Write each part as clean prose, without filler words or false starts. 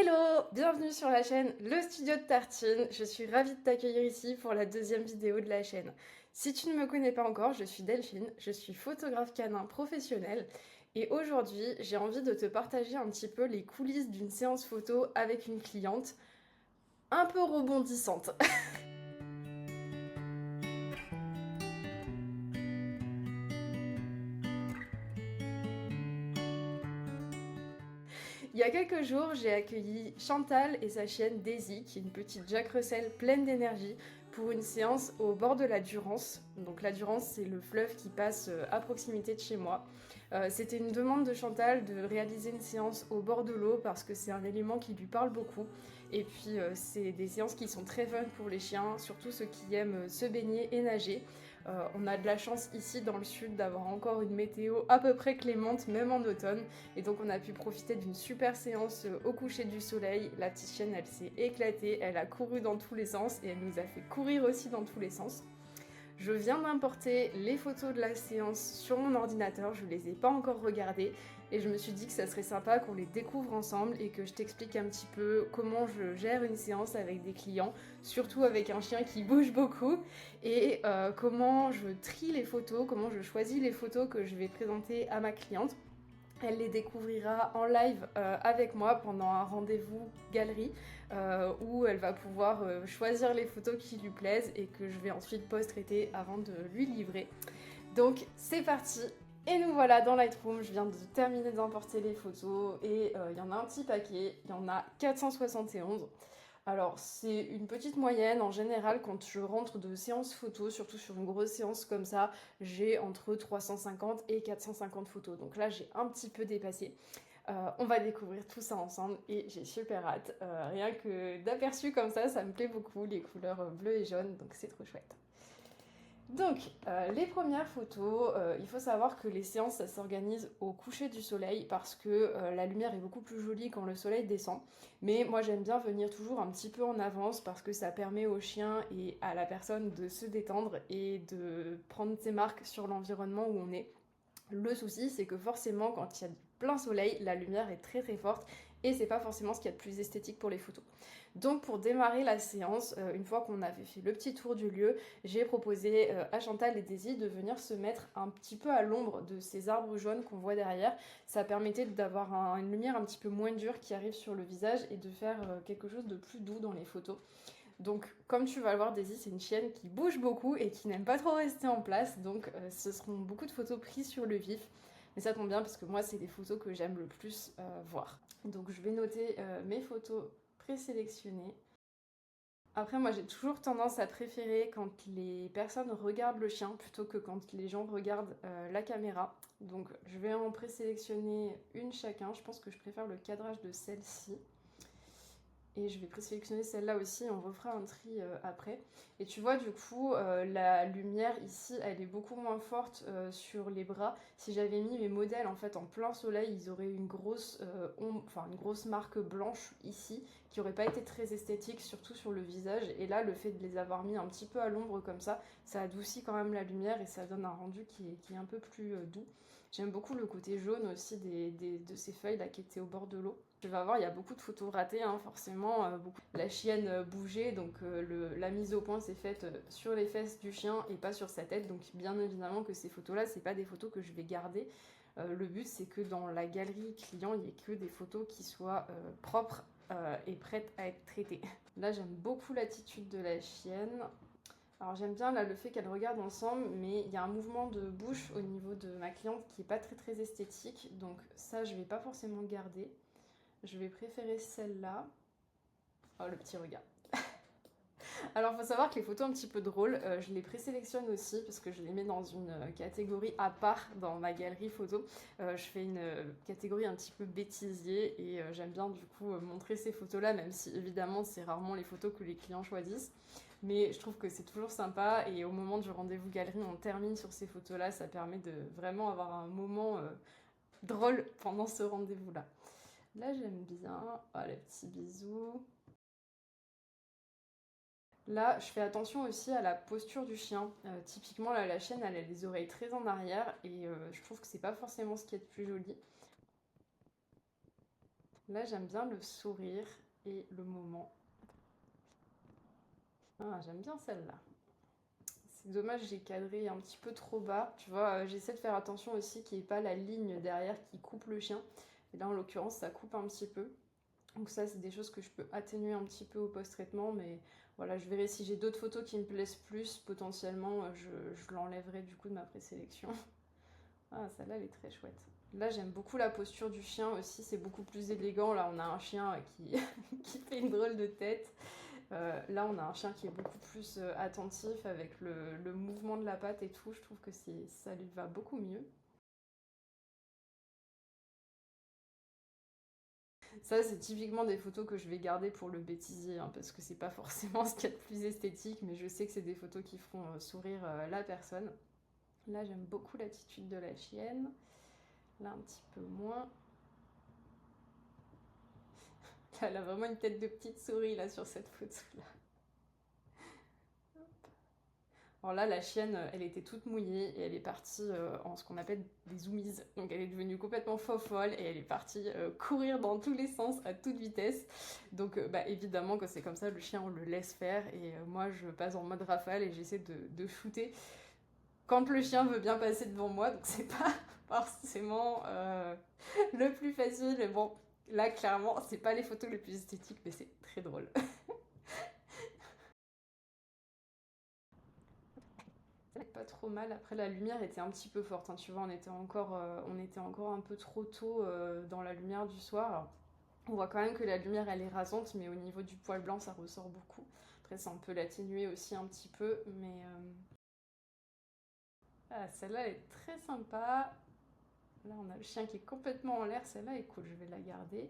Hello, bienvenue sur la chaîne Le Studio de Tartine. Je suis ravie de t'accueillir ici pour la deuxième vidéo de la chaîne. Si tu ne me connais pas encore, je suis Delphine, je suis photographe canin professionnelle et aujourd'hui j'ai envie de te partager un petit peu les coulisses d'une séance photo avec une cliente un peu rebondissante. Il y a quelques jours, j'ai accueilli Chantal et sa chienne Daisy, qui est une petite Jack Russell pleine d'énergie, pour une séance au bord de la Durance. Donc la Durance, c'est le fleuve qui passe à proximité de chez moi. C'était une demande de Chantal de réaliser une séance au bord de l'eau parce que c'est un élément qui lui parle beaucoup. Et puis c'est des séances qui sont très fun pour les chiens, surtout ceux qui aiment se baigner et nager. On a de la chance ici dans le sud d'avoir encore une météo à peu près clémente, même en automne. Et donc on a pu profiter d'une super séance au coucher du soleil. La petite chienne, elle s'est éclatée, elle a couru dans tous les sens et elle nous a fait courir aussi dans tous les sens. Je viens d'importer les photos de la séance sur mon ordinateur, je ne les ai pas encore regardées et je me suis dit que ça serait sympa qu'on les découvre ensemble et que je t'explique un petit peu comment je gère une séance avec des clients, surtout avec un chien qui bouge beaucoup, et comment je trie les photos, comment je choisis les photos que je vais présenter à ma cliente. Elle les découvrira en live avec moi pendant un rendez-vous galerie où elle va pouvoir choisir les photos qui lui plaisent et que je vais ensuite post-traiter avant de lui livrer. Donc c'est parti. Et nous voilà dans Lightroom, je viens de terminer d'importer les photos et il y en a un petit paquet, il y en a 471. Alors c'est une petite moyenne, en général quand je rentre de séance photo, surtout sur une grosse séance comme ça, j'ai entre 350 et 450 photos. Donc là j'ai un petit peu dépassé. On va découvrir tout ça ensemble et j'ai super hâte. Rien que d'aperçu comme ça me plaît beaucoup, les couleurs bleu et jaune, donc c'est trop chouette. Donc, les premières photos, il faut savoir que les séances, ça s'organise au coucher du soleil parce que la lumière est beaucoup plus jolie quand le soleil descend. Mais moi, j'aime bien venir toujours un petit peu en avance parce que ça permet au chien et à la personne de se détendre et de prendre ses marques sur l'environnement où on est. Le souci, c'est que forcément, quand il y a plein soleil, la lumière est très très forte et c'est pas forcément ce qu'il y a de plus esthétique pour les photos. Donc pour démarrer la séance, une fois qu'on avait fait le petit tour du lieu, j'ai proposé à Chantal et Daisy de venir se mettre un petit peu à l'ombre de ces arbres jaunes qu'on voit derrière. Ça permettait d'avoir une lumière un petit peu moins dure qui arrive sur le visage et de faire quelque chose de plus doux dans les photos. Donc, comme tu vas le voir, Daisy, c'est une chienne qui bouge beaucoup et qui n'aime pas trop rester en place. Donc, ce seront beaucoup de photos prises sur le vif. Mais ça tombe bien parce que moi, c'est des photos que j'aime le plus voir. Donc, je vais noter mes photos présélectionnées. Après, moi, j'ai toujours tendance à préférer quand les personnes regardent le chien plutôt que quand les gens regardent la caméra. Donc, je vais en présélectionner une chacun. Je pense que je préfère le cadrage de celle-ci. Et je vais présélectionner celle-là aussi, on refera un tri après. Et tu vois, du coup, la lumière ici, elle est beaucoup moins forte sur les bras. Si j'avais mis mes modèles en fait en plein soleil, ils auraient une grosse, une grosse marque blanche ici, qui aurait pas été très esthétique, surtout sur le visage. Et là, le fait de les avoir mis un petit peu à l'ombre comme ça adoucit quand même la lumière et ça donne un rendu qui est un peu plus doux. J'aime beaucoup le côté jaune aussi de ces feuilles là qui étaient au bord de l'eau. Tu vas voir, il y a beaucoup de photos ratées, hein, forcément. La chienne bougeait, donc la mise au point s'est faite sur les fesses du chien et pas sur sa tête. Donc bien évidemment que ces photos-là, c'est pas des photos que je vais garder. Le but, c'est que dans la galerie client, il n'y ait que des photos qui soient propres et prêtes à être traitées. Là, j'aime beaucoup l'attitude de la chienne. Alors j'aime bien là le fait qu'elles regardent ensemble, mais il y a un mouvement de bouche au niveau de ma cliente qui est pas très très esthétique, donc ça je vais pas forcément garder. Je vais préférer celle-là. Oh, le petit regard. Alors, il faut savoir que les photos un petit peu drôles, je les présélectionne aussi parce que je les mets dans une catégorie à part dans ma galerie photo. Je fais une catégorie un petit peu bêtisier et j'aime bien du coup montrer ces photos-là, même si évidemment c'est rarement les photos que les clients choisissent. Mais je trouve que c'est toujours sympa et au moment du rendez-vous galerie, on termine sur ces photos-là. Ça permet de vraiment avoir un moment drôle pendant ce rendez-vous-là. Là, j'aime bien. Oh, les petits bisous. Là, je fais attention aussi à la posture du chien. Typiquement, là, la chienne, elle a les oreilles très en arrière et je trouve que c'est pas forcément ce qui est le plus joli. Là, j'aime bien le sourire et le moment. Ah, j'aime bien celle-là. C'est dommage, j'ai cadré un petit peu trop bas. Tu vois, j'essaie de faire attention aussi qu'il n'y ait pas la ligne derrière qui coupe le chien. Et là, en l'occurrence, ça coupe un petit peu. Donc ça, c'est des choses que je peux atténuer un petit peu au post-traitement. Mais voilà, je verrai si j'ai d'autres photos qui me plaisent plus. Potentiellement, je l'enlèverai du coup de ma présélection. Ah, celle-là, elle est très chouette. Là, j'aime beaucoup la posture du chien aussi. C'est beaucoup plus élégant. Là, on a un chien qui, qui fait une drôle de tête. Là, on a un chien qui est beaucoup plus attentif avec le mouvement de la patte et tout. Je trouve que ça lui va beaucoup mieux. Ça, c'est typiquement des photos que je vais garder pour le bêtisier, hein, parce que c'est pas forcément ce qu'il y a de plus esthétique, mais je sais que c'est des photos qui feront sourire la personne. Là, j'aime beaucoup l'attitude de la chienne. Là, un petit peu moins. Là, elle a vraiment une tête de petite souris là sur cette photo-là. Alors là, la chienne, elle était toute mouillée et elle est partie en ce qu'on appelle des zoomies. Donc elle est devenue complètement folle et elle est partie courir dans tous les sens à toute vitesse. Donc bah, évidemment, quand c'est comme ça, le chien, on le laisse faire et moi, je passe en mode rafale et j'essaie de shooter quand le chien veut bien passer devant moi. Donc c'est pas forcément le plus facile. Mais bon, là, clairement, c'est pas les photos les plus esthétiques, mais c'est très drôle. Pas trop mal. Après, la lumière était un petit peu forte, hein. Tu vois, on était encore un peu trop tôt dans la lumière du soir. Alors, on voit quand même que la lumière, elle est rasante, mais au niveau du poil blanc, ça ressort beaucoup. Après, ça, on peut l'atténuer aussi un petit peu, mais... Ah, celle-là, elle est très sympa. Là, on a le chien qui est complètement en l'air. Celle-là est cool, je vais la garder.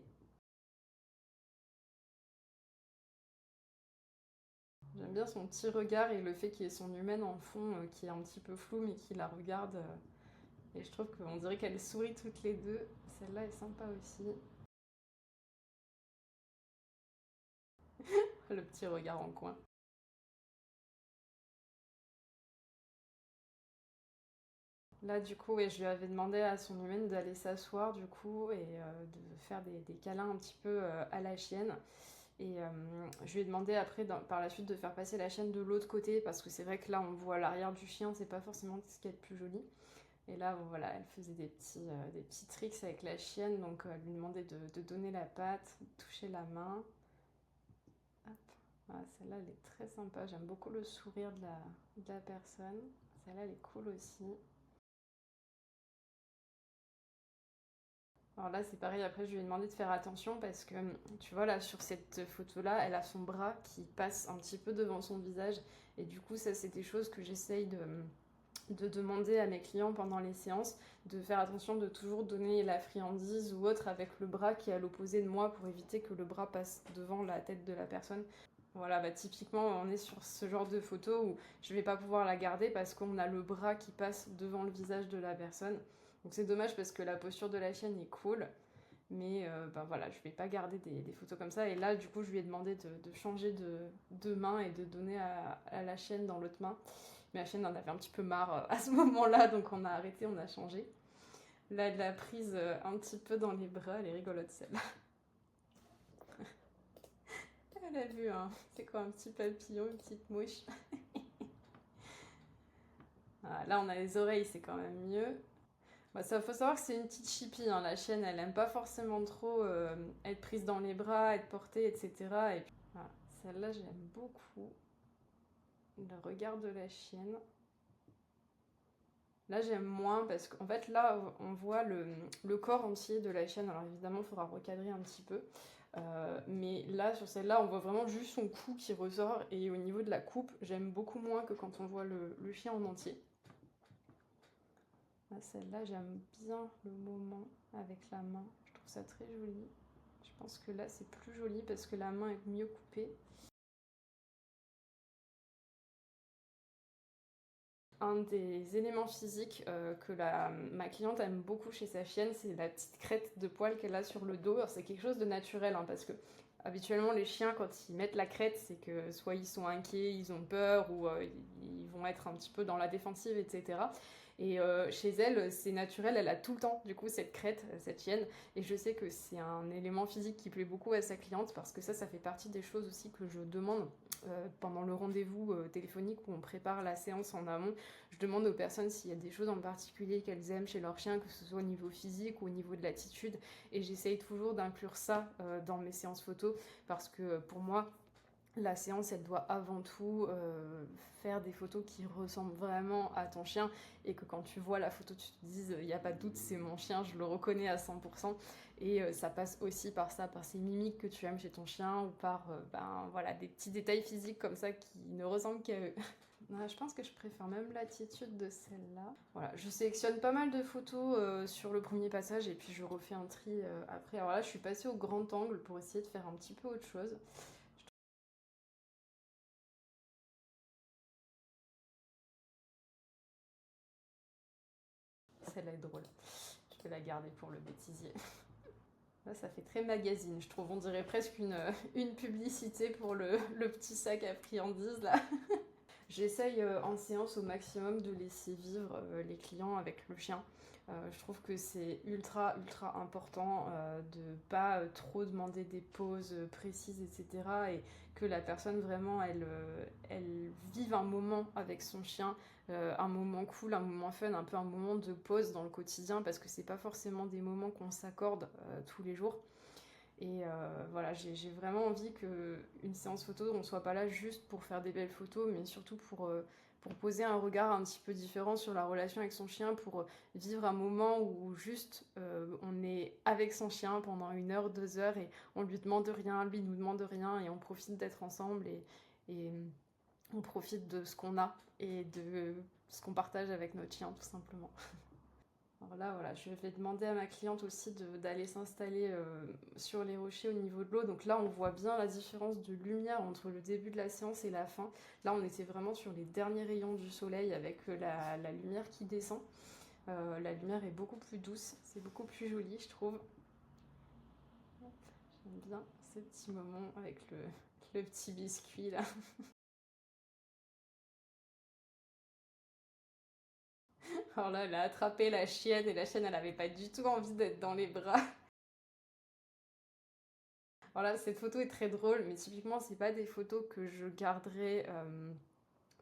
J'aime bien son petit regard et le fait qu'il y ait son humaine en fond qui est un petit peu flou, mais qui la regarde. Et je trouve qu'on dirait qu'elles sourient toutes les deux. Celle-là est sympa aussi. Le petit regard en coin. Là, du coup, ouais, je lui avais demandé à son humaine d'aller s'asseoir, du coup, et de faire des câlins un petit peu à la chienne. Et je lui ai demandé après, par la suite, de faire passer la chienne de l'autre côté, parce que c'est vrai que là, on voit l'arrière du chien, c'est pas forcément ce qu'il y a de plus joli. Et là, bon, voilà, elle faisait des petits tricks avec la chienne, donc elle lui demandait de donner la patte, de toucher la main. Hop. Voilà, celle-là, elle est très sympa. J'aime beaucoup le sourire de la personne. Celle-là, elle est cool aussi. Alors là, c'est pareil, après, je lui ai demandé de faire attention parce que, tu vois, là, sur cette photo-là, elle a son bras qui passe un petit peu devant son visage. Et du coup, ça, c'est des choses que j'essaye de demander à mes clients pendant les séances, de faire attention de toujours donner la friandise ou autre avec le bras qui est à l'opposé de moi pour éviter que le bras passe devant la tête de la personne. Voilà, bah typiquement, on est sur ce genre de photo où je vais pas pouvoir la garder parce qu'on a le bras qui passe devant le visage de la personne. Donc c'est dommage parce que la posture de la chienne est cool, mais bah voilà, je vais pas garder des photos comme ça. Et là, du coup, je lui ai demandé de changer de main et de donner à la chienne dans l'autre main. Mais la chienne en avait un petit peu marre à ce moment-là, donc on a arrêté, on a changé. Là, elle l'a prise un petit peu dans les bras, elle est rigolote celle-là. Elle a vu, hein. C'est quoi un petit papillon, une petite mouche. Voilà, là, on a les oreilles, c'est quand même mieux. Bah, ça, faut savoir que c'est une petite chipie, hein. La chienne, elle aime pas forcément trop être prise dans les bras, être portée, etc. Et puis, voilà, celle-là, j'aime beaucoup. Le regard de la chienne. Là, j'aime moins parce qu'en fait, là, on voit le corps entier de la chienne. Alors évidemment, il faudra recadrer un petit peu. Mais là, sur celle-là, on voit vraiment juste son cou qui ressort. Et au niveau de la coupe, j'aime beaucoup moins que quand on voit le chien en entier. Ah, celle-là, j'aime bien le moment avec la main. Je trouve ça très joli. Je pense que là, c'est plus joli parce que la main est mieux coupée. Un des éléments physiques que ma cliente aime beaucoup chez sa chienne, c'est la petite crête de poils qu'elle a sur le dos. Alors, c'est quelque chose de naturel, hein, parce que habituellement les chiens, quand ils mettent la crête, c'est que soit ils sont inquiets, ils ont peur, ou ils vont être un petit peu dans la défensive, etc. Et chez elle, c'est naturel, elle a tout le temps du coup cette crête, cette chienne. Et je sais que c'est un élément physique qui plaît beaucoup à sa cliente parce que ça fait partie des choses aussi que je demande pendant le rendez-vous téléphonique où on prépare la séance en amont. Je demande aux personnes s'il y a des choses en particulier qu'elles aiment chez leur chien, que ce soit au niveau physique ou au niveau de l'attitude. Et j'essaye toujours d'inclure ça dans mes séances photos parce que pour moi, la séance, elle doit avant tout faire des photos qui ressemblent vraiment à ton chien et que quand tu vois la photo, tu te dises, il n'y a pas de doute, c'est mon chien, je le reconnais à 100%. Et ça passe aussi par ça, par ces mimiques que tu aimes chez ton chien ou par voilà, des petits détails physiques comme ça qui ne ressemblent qu'à eux. Ouais, je pense que je préfère même l'attitude de celle-là. Voilà, je sélectionne pas mal de photos sur le premier passage et puis je refais un tri après. Alors là, je suis passée au grand angle pour essayer de faire un petit peu autre chose. Celle-là est drôle. Je vais la garder pour le bêtisier. Là, ça fait très magazine, je trouve. On dirait presque une publicité pour le petit sac à friandises, là. J'essaye en séance au maximum de laisser vivre les clients avec le chien. Je trouve que c'est ultra ultra important de pas trop demander des pauses précises, etc. Et que la personne vraiment elle vive un moment avec son chien, un moment cool, un moment fun, un peu un moment de pause dans le quotidien parce que c'est pas forcément des moments qu'on s'accorde tous les jours. Et voilà, j'ai vraiment envie qu'une séance photo, on ne soit pas là juste pour faire des belles photos, mais surtout pour poser un regard un petit peu différent sur la relation avec son chien, pour vivre un moment où juste on est avec son chien pendant 1 heure, 2 heures, et on lui demande rien, lui nous demande rien, et on profite d'être ensemble, et on profite de ce qu'on a, et de ce qu'on partage avec notre chien, tout simplement. Alors là, voilà, je vais demander à ma cliente aussi d'aller s'installer sur les rochers au niveau de l'eau. Donc là, on voit bien la différence de lumière entre le début de la séance et la fin. Là, on était vraiment sur les derniers rayons du soleil avec la lumière qui descend. La lumière est beaucoup plus douce, c'est beaucoup plus joli, je trouve. J'aime bien ce petit moment avec le petit biscuit là. Alors là, elle a attrapé la chienne et la chienne, elle avait pas du tout envie d'être dans les bras. Voilà, cette photo est très drôle, mais typiquement, c'est pas des photos que je garderai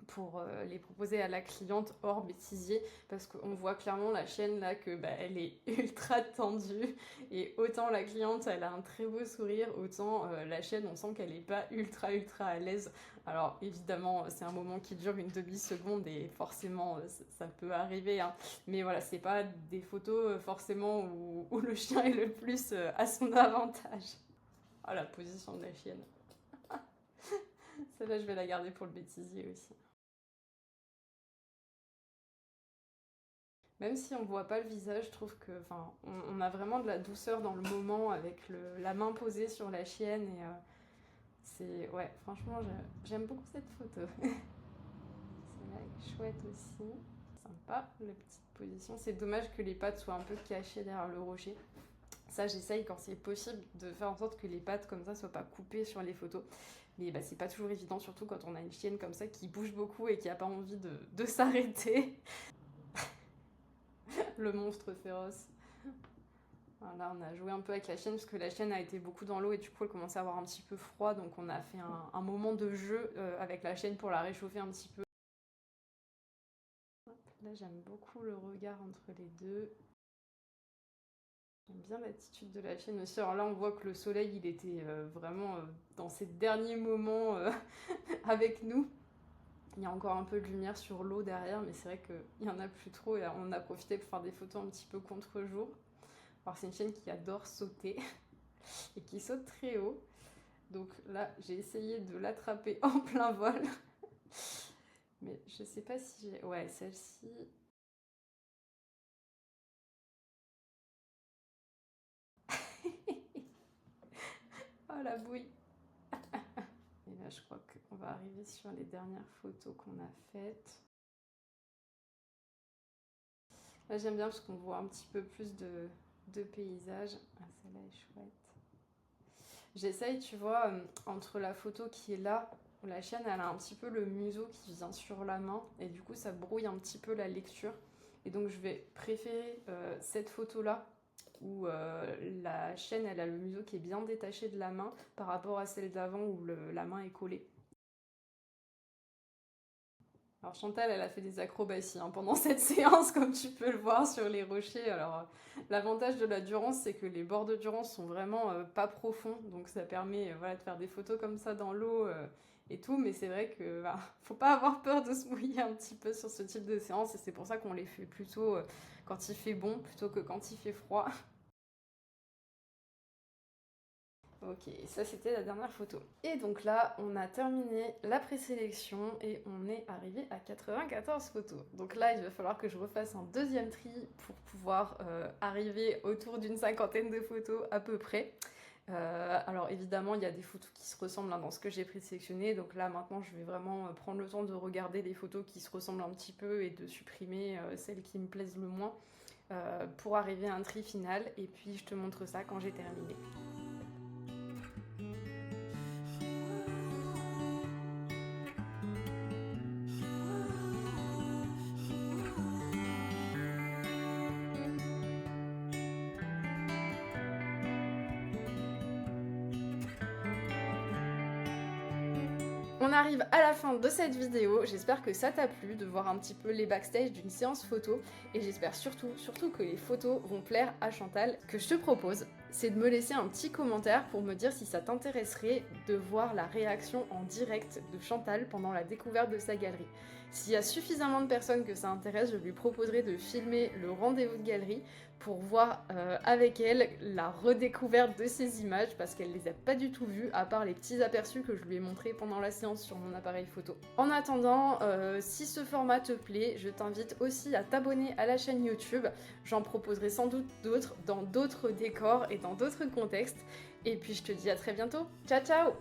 pour les proposer à la cliente hors bêtisier, parce qu'on voit clairement la chienne là que elle est ultra tendue, et autant la cliente elle a un très beau sourire, autant la chienne on sent qu'elle est pas ultra ultra à l'aise. Alors évidemment c'est un moment qui dure une demi-seconde et forcément ça peut arriver, hein. Mais voilà, c'est pas des photos forcément où le chien est le plus à son avantage. Ah, la position de la chienne. Celle-là, je vais la garder pour le bêtisier aussi. Même si on voit pas le visage, je trouve que, enfin, on a vraiment de la douceur dans le moment avec la main posée sur la chienne et c'est, ouais, franchement, j'aime beaucoup cette photo. Celle-là est chouette aussi. Sympa, la petite position. C'est dommage que les pattes soient un peu cachées derrière le rocher. Ça, j'essaye quand c'est possible de faire en sorte que les pattes comme ça soient pas coupées sur les photos. Mais c'est pas toujours évident, surtout quand on a une chienne comme ça qui bouge beaucoup et qui a pas envie de s'arrêter. Le monstre féroce. Voilà, on a joué un peu avec la chienne parce que la chienne a été beaucoup dans l'eau et du coup elle commençait à avoir un petit peu froid, donc on a fait un moment de jeu avec la chienne pour la réchauffer un petit peu. Là j'aime beaucoup le regard entre les deux. J'aime bien l'attitude de la chienne aussi. Alors là on voit que le soleil il était vraiment dans ses derniers moments avec nous. Il y a encore un peu de lumière sur l'eau derrière, mais c'est vrai qu'il n'y en a plus trop et on a profité pour faire des photos un petit peu contre-jour. Alors c'est une chienne qui adore sauter et qui saute très haut. Donc là, j'ai essayé de l'attraper en plein vol. Mais je sais pas si j'ai... Ouais, celle-ci... Oh la bouille. Et là, je crois qu'on va arriver sur les dernières photos qu'on a faites. Là, j'aime bien parce qu'on voit un petit peu plus de paysages. Ah, celle-là est chouette. J'essaye, tu vois, entre la photo qui est là, où la chienne, elle a un petit peu le museau qui vient sur la main, et du coup, ça brouille un petit peu la lecture. Et donc je vais préférer cette photo-là, où la chaîne elle a le museau qui est bien détaché de la main par rapport à celle d'avant où la main est collée. Alors Chantal, elle a fait des acrobaties hein, pendant cette séance, comme tu peux le voir sur les rochers. Alors l'avantage de la Durance, c'est que les bords de Durance sont vraiment pas profonds, donc ça permet voilà, de faire des photos comme ça dans l'eau et tout. Mais c'est vrai que faut pas avoir peur de se mouiller un petit peu sur ce type de séance, et c'est pour ça qu'on les fait plutôt quand il fait bon plutôt que quand il fait froid. Ok, ça c'était la dernière photo. Et donc là, on a terminé la présélection et on est arrivé à 94 photos. Donc là, il va falloir que je refasse un deuxième tri pour pouvoir arriver autour d'une cinquantaine de photos à peu près. Alors évidemment, il y a des photos qui se ressemblent hein, dans ce que j'ai présélectionné. Donc là, maintenant, je vais vraiment prendre le temps de regarder les photos qui se ressemblent un petit peu et de supprimer celles qui me plaisent le moins pour arriver à un tri final. Et puis, je te montre ça quand j'ai terminé. On arrive à la fin de cette vidéo, j'espère que ça t'a plu de voir un petit peu les backstage d'une séance photo et j'espère surtout que les photos vont plaire à Chantal. Ce que je te propose, c'est de me laisser un petit commentaire pour me dire si ça t'intéresserait de voir la réaction en direct de Chantal pendant la découverte de sa galerie. S'il y a suffisamment de personnes que ça intéresse, je lui proposerai de filmer le rendez-vous de galerie pour voir avec elle la redécouverte de ces images parce qu'elle les a pas du tout vues à part les petits aperçus que je lui ai montrés pendant la séance sur mon appareil photo. En attendant, si ce format te plaît, je t'invite aussi à t'abonner à la chaîne YouTube. J'en proposerai sans doute d'autres dans d'autres décors et dans d'autres contextes. Et puis je te dis à très bientôt. Ciao ciao!